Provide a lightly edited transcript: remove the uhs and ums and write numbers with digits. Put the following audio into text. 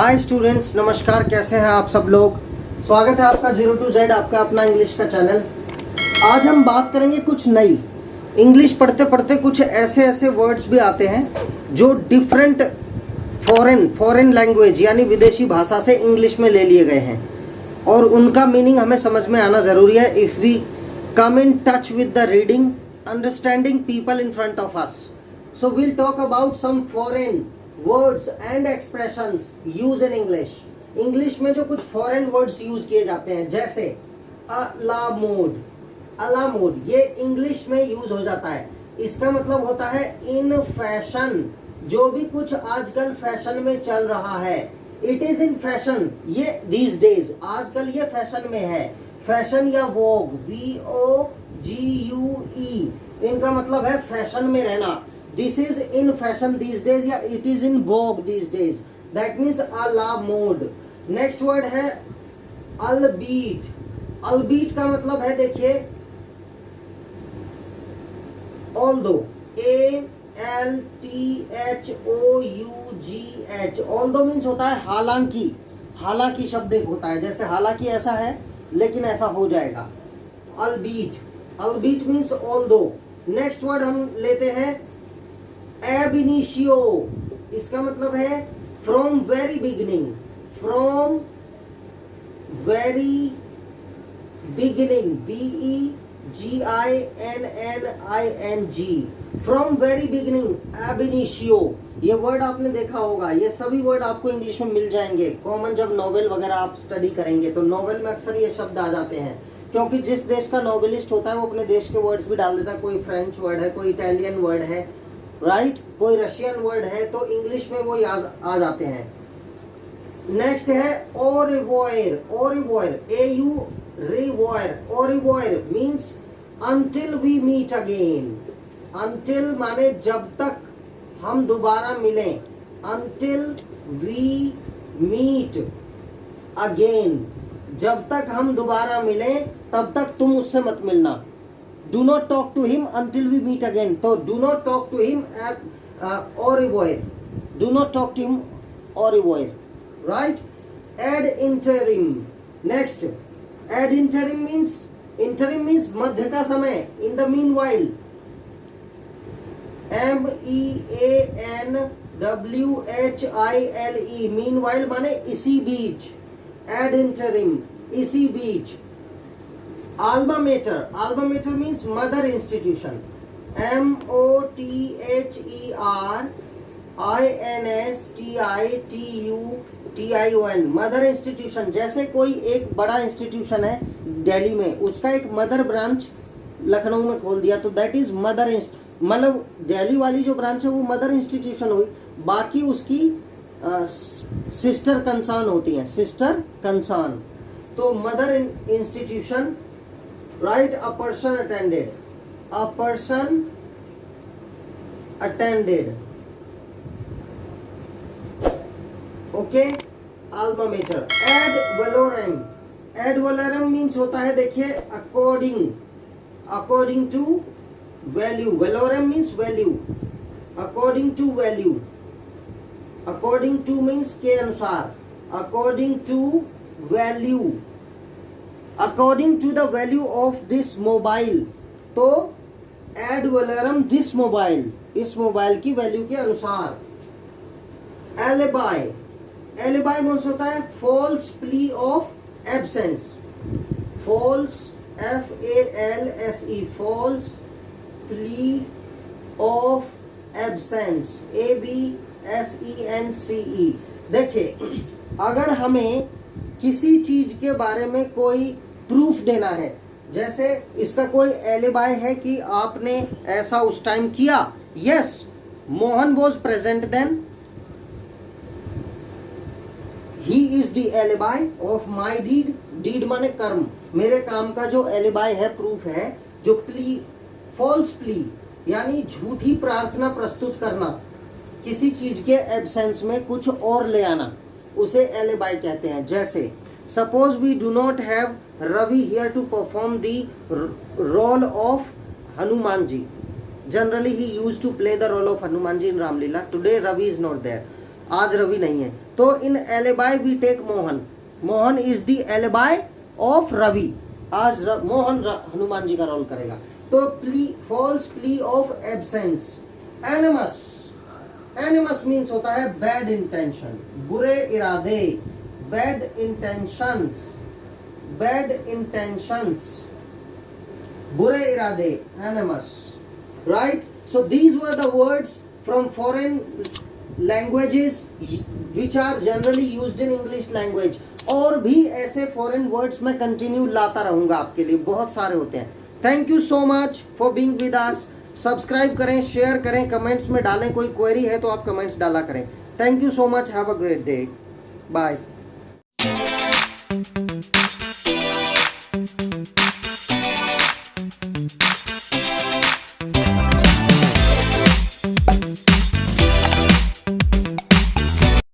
Hi students, नमस्कार। कैसे हैं आप सब लोग। स्वागत है आपका जीरो टू जेड, आपका अपना इंग्लिश का चैनल। आज हम बात करेंगे कुछ नई इंग्लिश पढ़ते पढ़ते कुछ ऐसे वर्ड्स भी आते हैं जो डिफरेंट फॉरेन लैंग्वेज यानी विदेशी भाषा से इंग्लिश में ले लिए गए हैं और उनका मीनिंग हमें समझ में आना ज़रूरी है if we come in touch with the reading understanding people in front of us. So we'll talk about some foreign words and expressions use in English में जो कुछ फॉरेन वर्ड्स यूज किए जाते हैं, जैसे अलामोड। अलामोड ये इंग्लिश में यूज हो जाता है। इसका मतलब होता है इन फैशन। जो भी कुछ आजकल फैशन में चल रहा है, इट इज इन फैशन। ये दीज डेज, आजकल ये फैशन में है। फैशन या वोग, VOGUE, इनका मतलब है फैशन में रहना। This is in fashion these days या it is in vogue these days. That means a la mode. Next word है albeit. Albeit का मतलब है, देखिए, although, ALTHOUGH. although means होता है हालांकि। हालांकि शब्द एक होता है, जैसे हालांकि ऐसा है लेकिन ऐसा हो जाएगा। albeit. albeit means although. Next word हम लेते हैं ab initio। इसका मतलब है from very beginning. From very beginning, BEGINNING। From very beginning, ab initio। ये वर्ड आपने देखा होगा। ये सभी वर्ड आपको इंग्लिश में मिल जाएंगे कॉमन। जब नॉवेल वगैरह आप स्टडी करेंगे तो नॉवेल में अक्सर ये शब्द आ जाते हैं, क्योंकि जिस देश का नॉवेलिस्ट होता है वो अपने देश के वर्ड्स भी डाल देता है। कोई फ्रेंच वर्ड है, कोई इटालियन वर्ड है, राइट, कोई रशियन वर्ड है, तो इंग्लिश में वो आ जाते हैं। नेक्स्ट है au revoir. Au revoir, AU revoir. Au revoir means until we meet again. Until माने जब तक हम दोबारा मिलें। अंटिल वी मीट अगेन, जब तक हम दोबारा मिलें तब तक तुम उससे मत मिलना। Do not talk to him until we meet again. तो do not talk to him or avoid. Do not talk to him or avoid. Right? Ad interim. Next. Ad interim means मध्य का समय. In the meanwhile. MEANWHILE. Meanwhile माने इसी बीच. Ad interim, इसी बीच. Alma mater. Alma mater means mother institution. MOTHERINSTITUTION. Mother institution. जैसे कोई एक बड़ा institution है दिल्ली में, उसका एक मदर ब्रांच लखनऊ में खोल दिया, तो दैट इज मदर। मतलब दिल्ली वाली जो ब्रांच है वो मदर इंस्टीट्यूशन हुई, बाकी उसकी सिस्टर कंसर्न होती हैं। सिस्टर कंसर्न, तो mother institution. Right, a person attended. A person attended. Okay, alma mater. Ad valorem. Ad valorem means होता है, देखिए, according to value. Valorem means value. According to value. According to means के अनुसार. According to value. According to the value of this mobile. तो ad valorem this mobile, इस mobile की value के अनुसार। alibi. alibi मीन्स होता है false plea of absence. false, FALSE, false plea of absence, ABSENCE। देखिए, अगर हमें किसी चीज के बारे में कोई प्रूफ देना है, जैसे इसका कोई एलिबाई है कि आपने ऐसा उस टाइम किया, yes, Mohan was present then, he is the alibi of my deed. Deed माने कर्म, मेरे काम का जो एलिबाई है, प्रूफ है। जो प्ली, फॉल्स प्ली यानी झूठी प्रार्थना प्रस्तुत करना, किसी चीज के एब्सेंस में कुछ और ले आना, उसे एलिबाई कहते हैं। जैसे suppose we do not have Ravi here to perform the role of Hanuman ji. Generally he used to play the role of Hanuman ji in Ramlila. Today Ravi is not there. आज रवि नहीं है, तो in alibi we take Mohan, Mohan is the alibi of Ravi, आज मोहन हनुमान जी का role करेगा। तो plea, false plea of absence, animus, animus means होता है बैड इंटेंशन, बुरे इरादे, बैड इंटेंशंस, बैड इंटेंशंस, बुरे इरादे, animus, right. So these were the words from foreign languages which are generally used in English language. और भी ऐसे foreign words मैं कंटिन्यू लाता रहूंगा आपके लिए, बहुत सारे होते हैं। Thank you so much for being with us. Subscribe करें, शेयर करें, कमेंट्स में डालें, कोई क्वेरी है तो आप कमेंट्स डाला करें। Thank you so much, have a great day, bye.